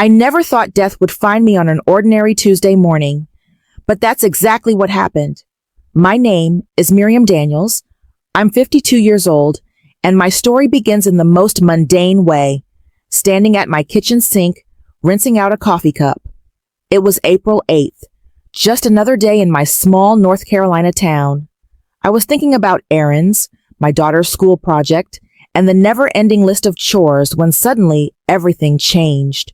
I never thought death would find me on an ordinary Tuesday morning, but that's exactly what happened. My name is Miriam Daniels. I'm 52 years old, and my story begins in the most mundane way, standing at my kitchen sink, rinsing out a coffee cup. It was April 8th, just another day in my small North Carolina town. I was thinking about errands, my daughter's school project, and the never-ending list of chores when suddenly everything changed.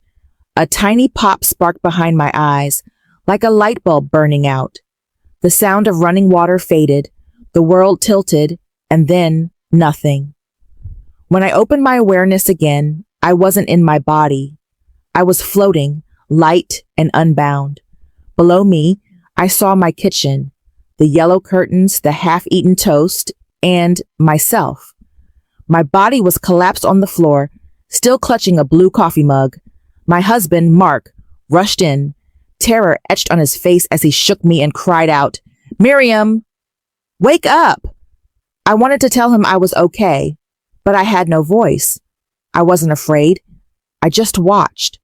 A tiny pop sparked behind my eyes, like a light bulb burning out. The sound of running water faded, the world tilted, and then nothing. When I opened my awareness again, I wasn't in my body. I was floating, light and unbound. Below me, I saw my kitchen, the yellow curtains, the half-eaten toast, and myself. My body was collapsed on the floor, still clutching a blue coffee mug. My husband, Mark, rushed in, terror etched on his face as he shook me and cried out, "Miriam, wake up!" I wanted to tell him I was okay, but I had no voice. I wasn't afraid. I just watched.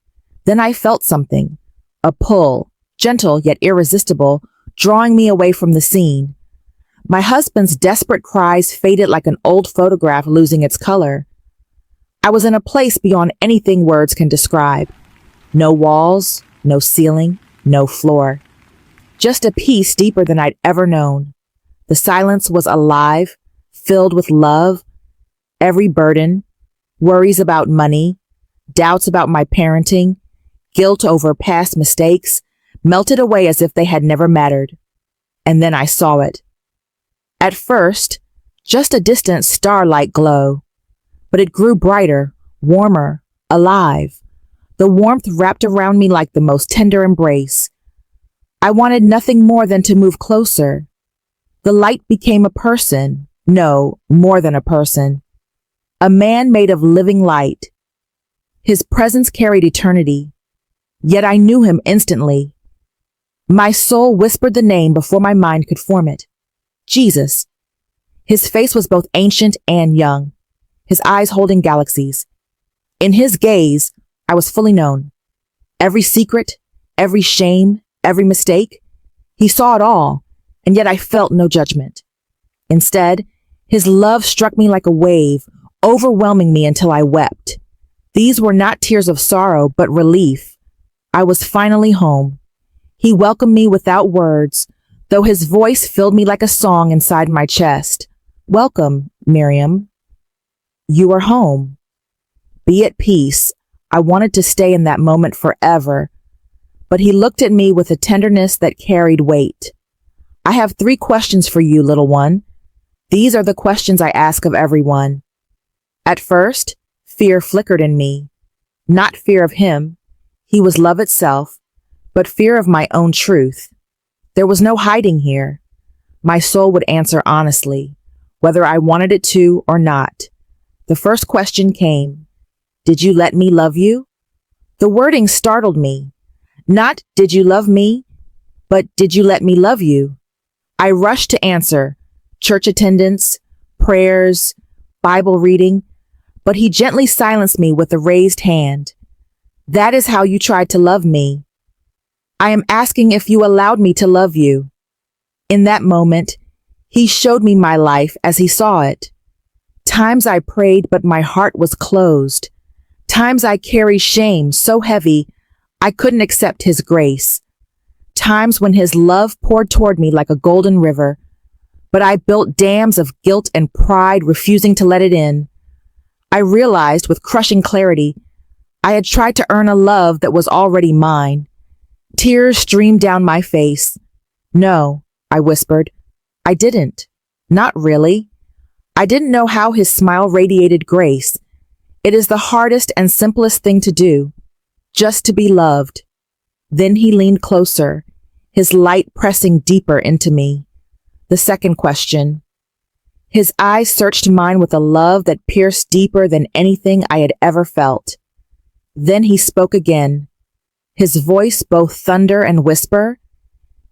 Then I felt something, a pull, gentle yet irresistible, drawing me away from the scene. My husband's desperate cries faded like an old photograph losing its color. I was in a place beyond anything words can describe. No walls, no ceiling, no floor. Just a peace deeper than I'd ever known. The silence was alive, filled with love. Every burden, worries about money, doubts about my parenting, guilt over past mistakes, melted away as if they had never mattered. And then I saw it. At first, just a distant starlight glow. But it grew brighter, warmer, alive. The warmth wrapped around me like the most tender embrace. I wanted nothing more than to move closer. The light became a person. No, more than a person. A man made of living light. His presence carried eternity. Yet I knew him instantly. My soul whispered the name before my mind could form it. Jesus. His face was both ancient and young, his eyes holding galaxies. In his gaze, I was fully known. Every secret, every shame, every mistake, he saw it all, and yet I felt no judgment. Instead, his love struck me like a wave, overwhelming me until I wept. These were not tears of sorrow, but relief. I was finally home. He welcomed me without words, though his voice filled me like a song inside my chest. "Welcome, Miriam. You are home." Be at peace. I wanted to stay in that moment forever, but he looked at me with a tenderness that carried weight. "I have 3 questions for you, little one. These are the questions I ask of everyone." At first, fear flickered in me. Not fear of him. He was love itself, but fear of my own truth. There was no hiding here. My soul would answer honestly, whether I wanted it to or not. The first question came, "Did you let me love you?" The wording startled me. Not, "Did you love me?" but "Did you let me love you?" I rushed to answer, church attendance, prayers, Bible reading, but he gently silenced me with a raised hand. "That is how you tried to love me. I am asking if you allowed me to love you." In that moment, he showed me my life as he saw it. Times I prayed, but my heart was closed. Times I carried shame so heavy, I couldn't accept his grace. Times when his love poured toward me like a golden river, but I built dams of guilt and pride, refusing to let it in. I realized with crushing clarity, I had tried to earn a love that was already mine. Tears streamed down my face. "No," I whispered. "I didn't. Not really." I didn't know how his smile radiated grace. It is the hardest and simplest thing to do, just to be loved. Then he leaned closer, his light pressing deeper into me. The second question. His eyes searched mine with a love that pierced deeper than anything I had ever felt. Then he spoke again, his voice both thunder and whisper.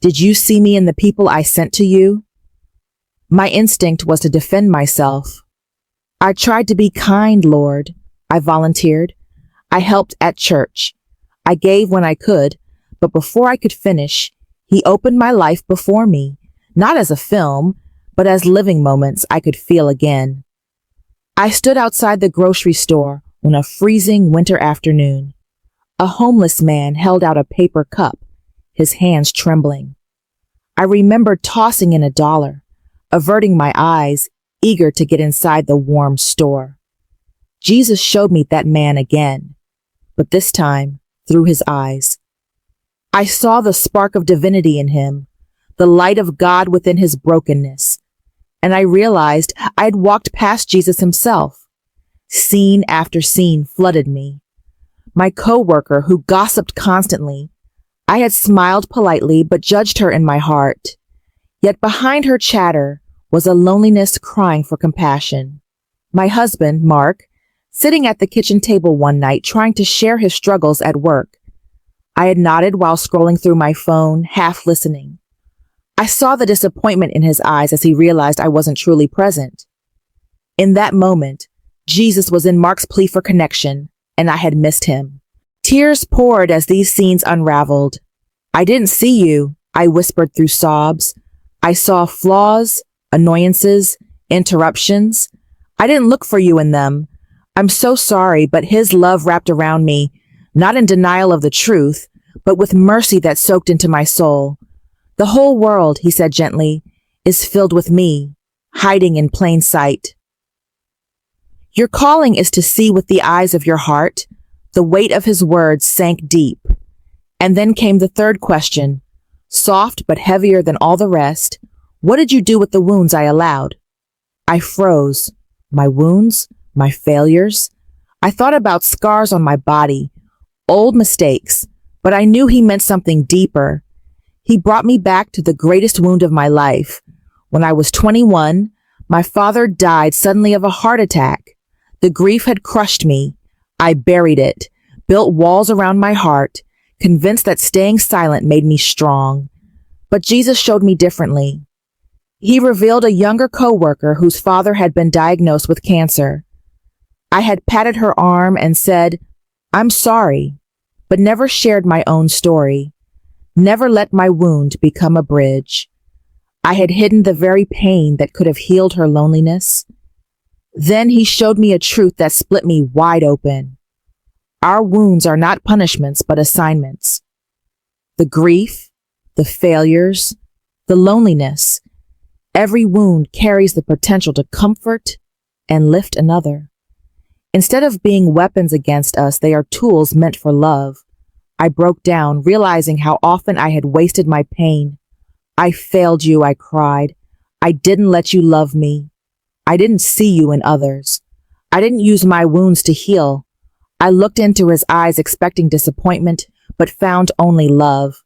"Did you see me in the people I sent to you?" My instinct was to defend myself. "I tried to be kind, Lord," I volunteered. "I helped at church. I gave when I could, but before I could finish, he opened my life before me, not as a film, but as living moments I could feel again. I stood outside the grocery store on a freezing winter afternoon. A homeless man held out a paper cup, his hands trembling. I remember tossing in $1, averting my eyes, eager to get inside the warm store. Jesus showed me that man again, but this time through his eyes. I saw the spark of divinity in him, the light of God within his brokenness, and I realized I had walked past Jesus himself. Scene after scene flooded me. My coworker who gossiped constantly, I had smiled politely but judged her in my heart. Yet behind her chatter was a loneliness crying for compassion. My husband, Mark, sitting at the kitchen table one night trying to share his struggles at work. I had nodded while scrolling through my phone, half listening. I saw the disappointment in his eyes as he realized I wasn't truly present. In that moment, Jesus was in Mark's plea for connection, and I had missed him. Tears poured as these scenes unraveled. I didn't see you, I whispered through sobs. I saw flaws, annoyances, interruptions. I didn't look for you in them. I'm so sorry, but his love wrapped around me, not in denial of the truth, but with mercy that soaked into my soul. The whole world, he said gently, is filled with me, hiding in plain sight. Your calling is to see with the eyes of your heart. The weight of his words sank deep. And then came the third question, soft but heavier than all the rest. What did you do with the wounds I allowed? I froze. My wounds? My failures? I thought about scars on my body, old mistakes, but I knew he meant something deeper. He brought me back to the greatest wound of my life. When I was 21, my father died suddenly of a heart attack. The grief had crushed me. I buried it, built walls around my heart, convinced that staying silent made me strong. But Jesus showed me differently. He revealed a younger coworker whose father had been diagnosed with cancer. I had patted her arm and said, I'm sorry, but never shared my own story. Never let my wound become a bridge. I had hidden the very pain that could have healed her loneliness. Then he showed me a truth that split me wide open. Our wounds are not punishments, but assignments. The grief, the failures, the loneliness, every wound carries the potential to comfort and lift another. Instead of being weapons against us, they are tools meant for love. I broke down, realizing how often I had wasted my pain. I failed you, I cried. I didn't let you love me. I didn't see you in others. I didn't use my wounds to heal. I looked into his eyes expecting disappointment, but found only love.